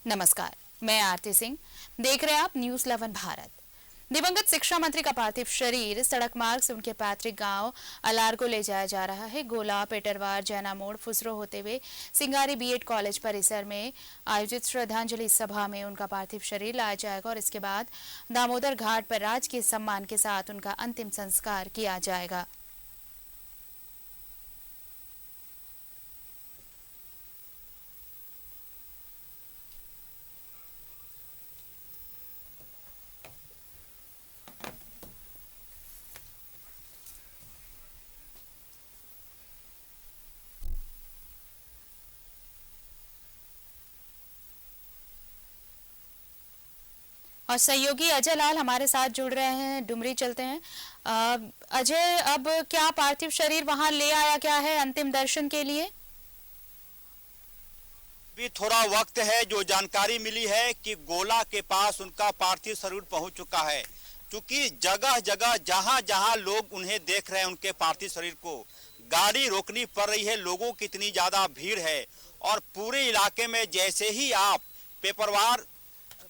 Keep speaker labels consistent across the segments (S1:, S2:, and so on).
S1: नमस्कार, मैं आरती सिंह। देख रहे हैं आप न्यूज 11 भारत। दिवंगत शिक्षा मंत्री का पार्थिव शरीर सड़क मार्ग से उनके पैतृक गांव अलार को ले जाया जा रहा है। गोला, पेटरवार, जैना मोड़, फुसरो होते हुए सिंगारी बीएड कॉलेज परिसर में आयोजित श्रद्धांजलि सभा में उनका पार्थिव शरीर लाया जाएगा और इसके बाद दामोदर घाट पर राजकीय सम्मान के साथ उनका अंतिम संस्कार किया जाएगा। और सहयोगी अजय लाल हमारे साथ जुड़ रहे हैं। डुमरी चलते हैं। अजय, अब क्या पार्थिव शरीर वहां ले आया क्या है अंतिम दर्शन के लिए?
S2: भी थोड़ा वक्त है। जो जानकारी मिली है कि गोला के पास उनका पार्थिव शरीर पहुंच चुका है, क्योंकि जगह जगह जहां जहां लोग उन्हें देख रहे हैं, उनके पार्थिव शरीर को गाड़ी रोकनी पड़ रही है। लोगों की इतनी ज्यादा भीड़ है और पूरे इलाके में जैसे ही आप पेपरवार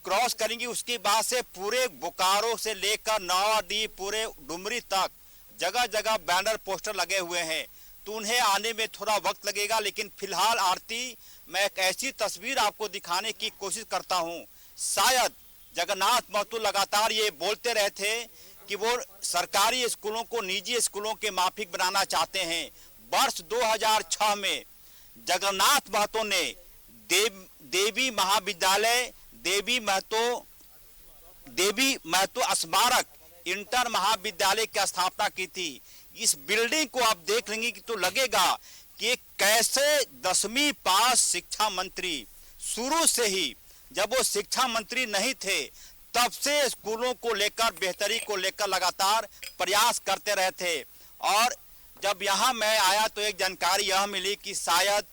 S2: क्रॉस करेंगी, उसके बाद से पूरे बोकारो से लेकर नवाडी, पूरे डुमरी तक जगह जगह बैनर पोस्टर लगे हुए हैं, तो उन्हें आने में थोड़ा वक्त लगेगा। लेकिन फिलहाल आरती, मैं एक ऐसी तस्वीर आपको दिखाने की कोशिश करता हूं। शायद जगन्नाथ महतो लगातार ये बोलते रहे थे कि वो सरकारी स्कूलों को निजी स्कूलों के माफिक बनाना चाहते हैं। वर्ष 2006 में जगन्नाथ महतो ने देवी महाविद्यालय, देवी महतो स्मारक इंटर महाविद्यालय की स्थापना की थी। इस बिल्डिंग को आप देख लेंगे कि तो लगेगा कि कैसे 10वीं पास शिक्षा मंत्री शुरू से ही, जब वो शिक्षा मंत्री नहीं थे, तब से स्कूलों को लेकर, बेहतरी को लेकर लगातार प्रयास करते रहे थे। और जब यहाँ मैं आया तो एक जानकारी यह मिली कि शायद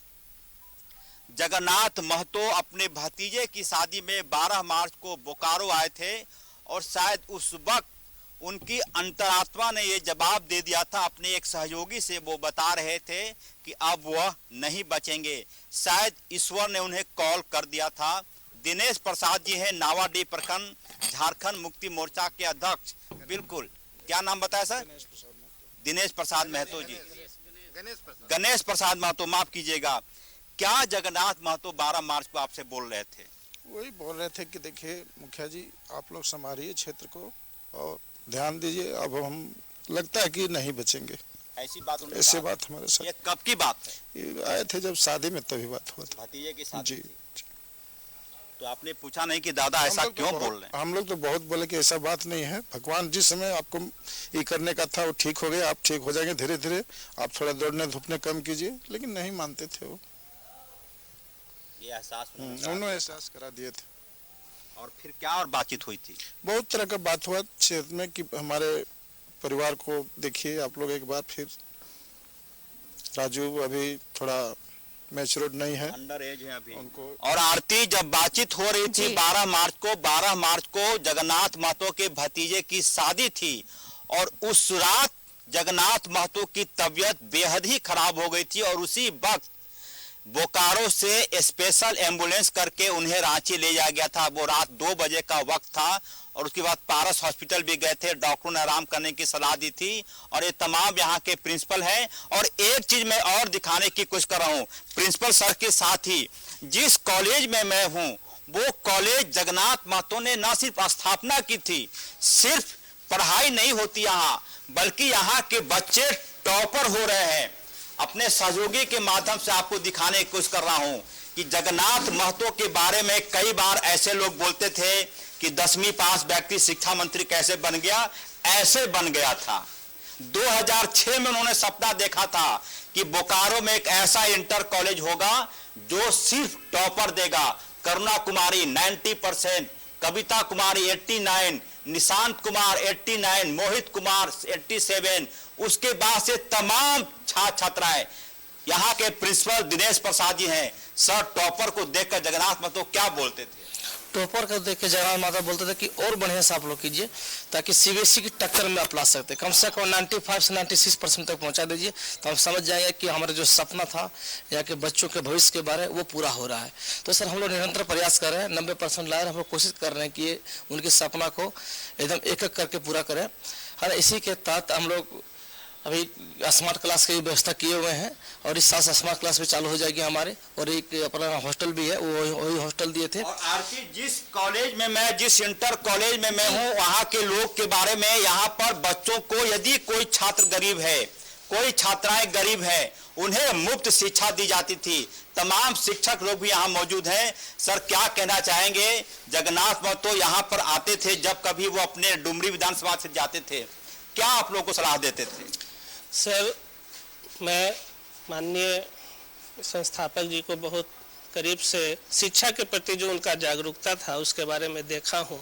S2: जगन्नाथ महतो अपने भतीजे की शादी में 12 मार्च को बोकारो आए थे और शायद उस वक्त उनकी अंतरात्मा ने ये जवाब दे दिया था अपने एक सहयोगी से। वो बता रहे थे कि अब वह नहीं बचेंगे। शायद ईश्वर ने उन्हें कॉल कर दिया था। दिनेश प्रसाद जी हैं, नावाडीह प्रखंड झारखंड मुक्ति मोर्चा के अध्यक्ष। बिल्कुल, क्या नाम बताया सर? दिनेश प्रसाद महतो जी। गणेश प्रसाद महतो, माफ कीजिएगा। क्या जगन्नाथ महतो 12 मार्च को आपसे बोल रहे थे?
S3: वही बोल रहे थे कि देखिए मुखिया जी, आप लोग संभालिए क्षेत्र को और ध्यान दीजिए, अब हम लगता है कि नहीं बचेंगे।
S2: ऐसी बात उन्होंने
S3: ऐसी बात हमारे साथ।
S2: ये कब की बात है?
S3: ये आए थे जब शादी में, तभी बात हुआ था।
S2: भतीजे की शादी
S3: जी।
S2: तो आपने पूछा नहीं कि दादा ऐसा क्यों बोल रहे हैं?
S3: हम लोग तो बहुत बोले कि ऐसा बात नहीं है। भगवान जिस समय आपको ये करने का था वो ठीक हो गया, आप ठीक हो जाएंगे धीरे धीरे। आप थोड़ा दौड़ने धूपने कम कीजिए। लेकिन नहीं मानते थे वो।
S2: ये एहसास
S3: उन्होंने एहसास करा दिए थे।
S2: और फिर क्या और बातचीत हुई थी?
S3: बहुत तरह का बात हुआ क्षेत्र में कि हमारे परिवार को देखिए आप लोग एक बार फिर। राजू अभी थोड़ा मैच्योर्ड नहीं है,
S2: अंडर एज है अभी
S3: उनको।
S2: और आरती, जब बातचीत हो रही थी 12 मार्च को जगन्नाथ महतो के भतीजे की शादी थी और उस रात जगन्नाथ महतो की तबीयत बेहद ही खराब हो गई थी और उसी वक्त बोकारो से स्पेशल एम्बुलेंस करके उन्हें रांची ले जाया गया था। वो रात 2 बजे का वक्त था और उसके बाद पारस हॉस्पिटल भी गए थे। डॉक्टरों ने आराम करने की सलाह दी थी और ये तमाम यहाँ के प्रिंसिपल हैं। और एक चीज मैं और दिखाने की कोशिश कर रहा हूँ प्रिंसिपल सर के साथ ही, जिस कॉलेज में मैं हूँ वो कॉलेज जगन्नाथ महतो ने न सिर्फ स्थापना की थी, सिर्फ पढ़ाई नहीं होती यहाँ, बल्कि यहाँ के बच्चे टॉपर हो रहे हैं। अपने सहयोगी के माध्यम से आपको दिखाने की कोशिश कर रहा हूं कि जगन्नाथ महतो के बारे में कई बार ऐसे लोग बोलते थे कि 10वीं पास व्यक्ति शिक्षा मंत्री कैसे बन गया। ऐसे बन गया था। 2006 में उन्होंने सपना देखा था कि बोकारो में एक ऐसा इंटर कॉलेज होगा जो सिर्फ टॉपर देगा। करुणा कुमारी 90%, कविता कुमारी 89, निशांत कुमार 89, मोहित कुमार 87, उसके बाद से तमाम छात्र छात्राएं। यहाँ के प्रिंसिपल दिनेश प्रसाद जी हैं। सर, टॉपर को देखकर जगन्नाथ महतो क्या बोलते थे?
S4: टॉपर को देख के जगन्नाथ माता बोलते थे कि और बढ़िया से आप लोग कीजिए ताकि सीबीएसई की टक्कर में आप ला सकते, कम से कम 95 से 96% तक पहुंचा दीजिए, तो हम समझ जाएंगे कि हमारा जो सपना था यहाँ के बच्चों के भविष्य के बारे वो पूरा हो रहा है। तो सर हम लोग निरंतर प्रयास कर रहे हैं, 90% लाए, हम लोग कोशिश कर रहे हैं कि उनके सपना को एकदम एक एक करके पूरा करें। और इसी के तहत हम लोग अभी स्मार्ट क्लास की व्यवस्था किए हुए हैं और इस साल स्मार्ट क्लास भी चालू हो जाएगी हमारे, और एक अपना हॉस्टल भी है, वही हॉस्टल दिए थे।
S2: और आरती, जिस कॉलेज में मैं, जिस इंटर कॉलेज में मैं हूँ, वहाँ के लोग के बारे में, यहाँ पर बच्चों को यदि कोई छात्र गरीब है, कोई छात्राएं गरीब है, उन्हें मुफ्त शिक्षा दी जाती थी। तमाम शिक्षक लोग भी यहाँ मौजूद हैं। सर क्या कहना चाहेंगे? जगन्नाथ महतो यहाँ पर आते थे जब कभी वो अपने डुमरी विधानसभा से जाते थे, क्या आप लोगों को सलाह देते थे?
S5: सर मैं माननीय संस्थापक जी को बहुत करीब से शिक्षा के प्रति जो उनका जागरूकता था उसके बारे में देखा हूँ।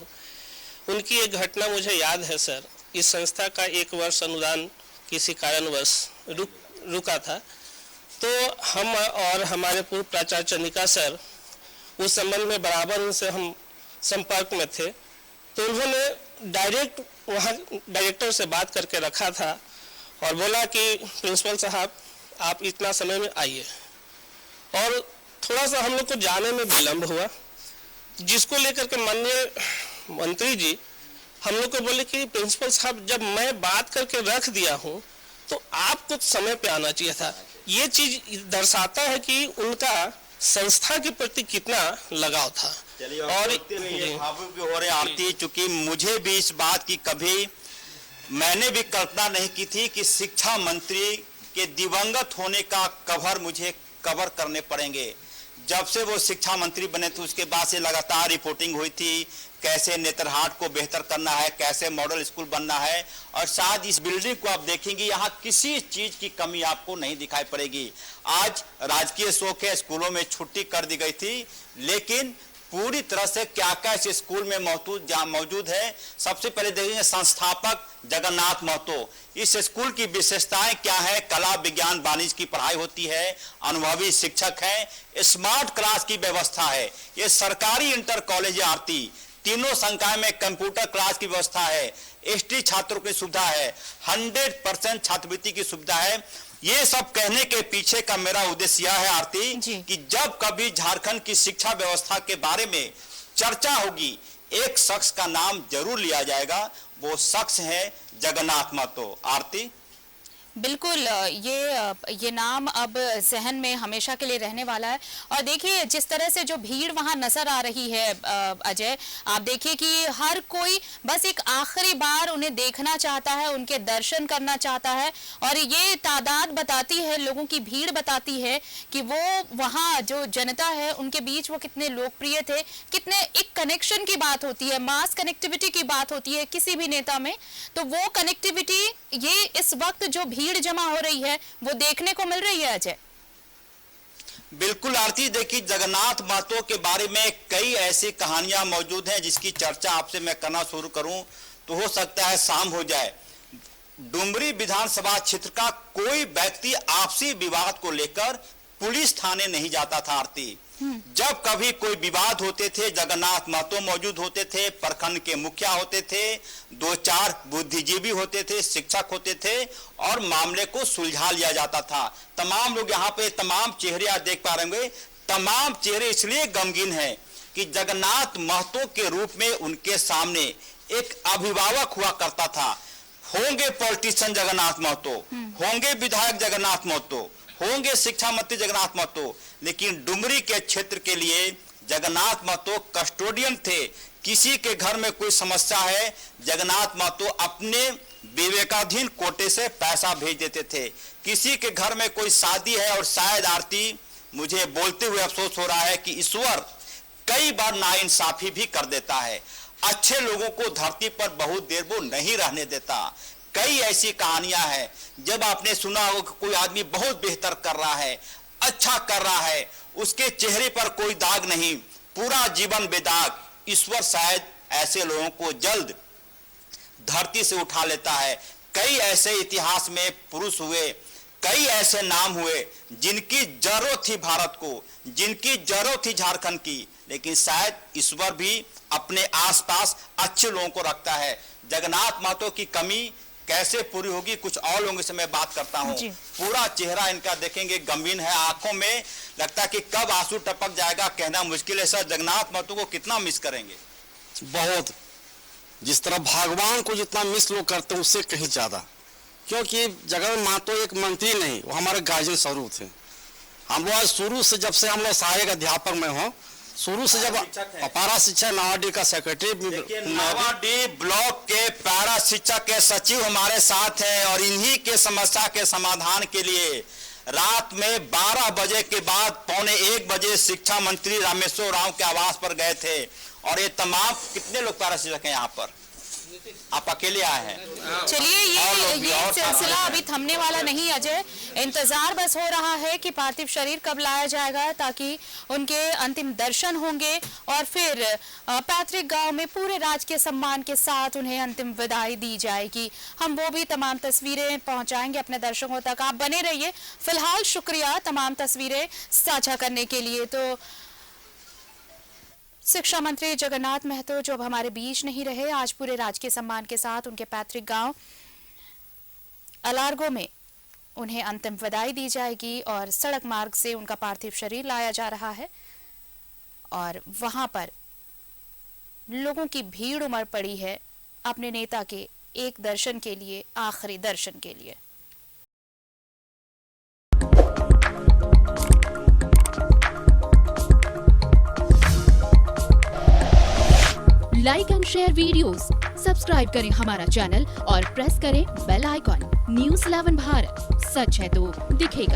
S5: उनकी एक घटना मुझे याद है सर, इस संस्था का 1 वर्ष अनुदान किसी कारणवश रुका था, तो हम और हमारे पूर्व प्राचार्य चंद्रिका सर उस संबंध में बराबर उनसे हम संपर्क में थे। तो उन्होंने डायरेक्ट वहाँ डायरेक्टर से बात करके रखा था और बोला कि प्रिंसिपल साहब आप इतना समय में आइए, और थोड़ा सा हम लोग को जाने में विलम्ब हुआ, जिसको लेकर के माननीय मंत्री जी हम लोग को बोले कि प्रिंसिपल साहब जब मैं बात करके रख दिया हूँ तो आपको समय पे आना चाहिए था। ये चीज दर्शाता है कि उनका संस्था के प्रति कितना लगाव था।
S2: और भावुक भी हो रहे आरती, चूंकि मुझे भी इस बात की कभी मैंने भी कल्पना नहीं की थी कि शिक्षा मंत्री के दिवंगत होने का कवर मुझे कवर करने पड़ेंगे। जब से वो शिक्षा मंत्री बने थे उसके बाद से लगातार रिपोर्टिंग हुई थी, कैसे नेतरहाट को बेहतर करना है, कैसे मॉडल स्कूल बनना है, और शायद इस बिल्डिंग को आप देखेंगे यहाँ किसी चीज की कमी आपको नहीं दिखाई पड़ेगी। आज राजकीय शोक है, स्कूलों में छुट्टी कर दी गई थी, लेकिन पूरी तरह से क्या क्या इस स्कूल में मौजूद है। सबसे पहले देखेंगे संस्थापक जगन्नाथ महतो, इस स्कूल की विशेषताएं क्या है? कला, विज्ञान, वाणिज्य की पढ़ाई होती है, अनुभवी शिक्षक हैं, स्मार्ट क्लास की व्यवस्था है, ये सरकारी इंटर कॉलेज आरती, तीनों संकाय में कंप्यूटर क्लास की व्यवस्था है, एसटी छात्रों की सुविधा है, 100% छात्रवृत्ति की सुविधा है। ये सब कहने के पीछे का मेरा उद्देश्य यह है आरती कि जब कभी झारखंड की शिक्षा व्यवस्था के बारे में चर्चा होगी, एक शख्स का नाम जरूर लिया जाएगा, वो शख्स है जगन्नाथ महतो। आरती,
S1: बिल्कुल, ये नाम अब जहन में हमेशा के लिए रहने वाला है। और देखिए जिस तरह से जो भीड़ वहां नजर आ रही है अजय, आप देखिए कि हर कोई बस एक आखिरी बार उन्हें देखना चाहता है, उनके दर्शन करना चाहता है, और ये तादाद बताती है, लोगों की भीड़ बताती है कि वो वहाँ जो जनता है उनके बीच वो कितने लोकप्रिय थे, कितने एक कनेक्शन की बात होती है, मास कनेक्टिविटी की बात होती है किसी भी नेता में, तो वो कनेक्टिविटी ये इस वक्त जो भीड़ जमा हो रही है वो देखने को मिल रही है अजय।
S2: बिल्कुल आरती, देखिए जगन्नाथ महतो के बारे में कई ऐसी कहानियां मौजूद हैं जिसकी चर्चा आपसे मैं करना शुरू करूं तो हो सकता है शाम हो जाए। डुमरी विधानसभा क्षेत्र का कोई व्यक्ति आपसी विवाद को लेकर पुलिस थाने नहीं जाता था आरती। जब कभी कोई विवाद होते थे जगन्नाथ महतो मौजूद होते थे, प्रखंड के मुखिया होते थे, 2-4 बुद्धिजीवी होते थे, शिक्षक होते थे, और मामले को सुलझा लिया जाता था। तमाम लोग यहाँ पे तमाम चेहरे आप देख पा रहे होंगे, तमाम चेहरे इसलिए गमगीन हैं कि जगन्नाथ महतो के रूप में उनके सामने एक अभिभावक हुआ करता था। होंगे पॉलिटिशियन जगन्नाथ महतो, होंगे विधायक जगन्नाथ महतो, होंगे शिक्षा मंत्री जगन्नाथ महतो, लेकिन डुमरी के क्षेत्र के लिए जगन्नाथ महतो कस्टोडियन थे। किसी के घर में कोई समस्या है, जगन्नाथ महतो अपने विवेकाधीन कोटे से पैसा भेज देते थे। किसी के घर में कोई शादी है, और शायद आरती मुझे बोलते हुए अफसोस हो रहा है कि ईश्वर कई बार नाइंसाफी भी कर देता है, अच्छे लोगों को धरती पर बहुत देर वो नहीं रहने देता। कई ऐसी कहानियां हैं, जब आपने सुना हो कि कोई आदमी बहुत बेहतर कर रहा है, अच्छा कर रहा है, उसके चेहरे पर कोई दाग नहीं, पूरा जीवन बेदाग, ईश्वर शायद ऐसे लोगों को जल्द धरती से उठा लेता है। कई ऐसे इतिहास में पुरुष हुए, कई ऐसे नाम हुए जिनकी जरूरत थी भारत को, जिनकी जरूरत थी झारखंड की, लेकिन शायद ईश्वर भी अपने आसपास अच्छे लोगों को रखता है। जगन्नाथ महतो की कमी कैसे पूरी होगी, कुछ और लोगों से मैं बात करता हूँ। पूरा चेहरा इनका देखेंगे गंभीर है, आंखों में लगता है कि कब आंसू टपक जाएगा कहना मुश्किल है। सर, जगन्नाथ महतो को कितना मिस करेंगे?
S6: बहुत, जिस तरह भगवान को जितना मिस लोग करते हैं उससे कहीं ज्यादा, क्योंकि जगन्नाथ महतो एक मंत्री नहीं, वो हमारे गार्जियन स्वरूप थे। हम लोग शुरू से, जब से हम लोग सहायक अध्यापक में हो, शुरू से जब अपारा शिक्षा नावाडी का सेक्रेटरी,
S2: नावाडी ब्लॉक के पैरा शिक्षक के सचिव हमारे साथ हैं और इन्हीं के समस्या के समाधान के लिए रात में 12 बजे के बाद 12:45 बजे शिक्षा मंत्री रामेश्वर राव के आवास पर गए थे। और ये तमाम कितने लोग पैरा शिक्षक हैं यहाँ पर? आप अकेले आए हैं?
S1: चलिए, ये सिलसिला अभी थमने वाला नहीं अजय। इंतजार बस हो रहा है कि पार्थिव शरीर कब लाया जाएगा ताकि उनके अंतिम दर्शन होंगे और फिर पैतृक गांव में पूरे राजकीय सम्मान के साथ उन्हें अंतिम विदाई दी जाएगी। हम वो भी तमाम तस्वीरें पहुंचाएंगे अपने दर्शकों तक। आप बने रहिए। फिलहाल शुक्रिया तमाम तस्वीरें साझा करने के लिए। तो शिक्षा मंत्री जगन्नाथ महतो जो अब हमारे बीच नहीं रहे, आज पूरे राजकीय सम्मान के साथ उनके पैतृक गांव अलारगो में उन्हें अंतिम विदाई दी जाएगी और सड़क मार्ग से उनका पार्थिव शरीर लाया जा रहा है और वहां पर लोगों की भीड़ उमड़ पड़ी है अपने नेता के एक दर्शन के लिए, आखिरी दर्शन के लिए।
S7: Like and share videos, subscribe करें हमारा चैनल और प्रेस करें बेल आइकॉन। न्यूज़ 11 भारत, सच है तो दिखेगा।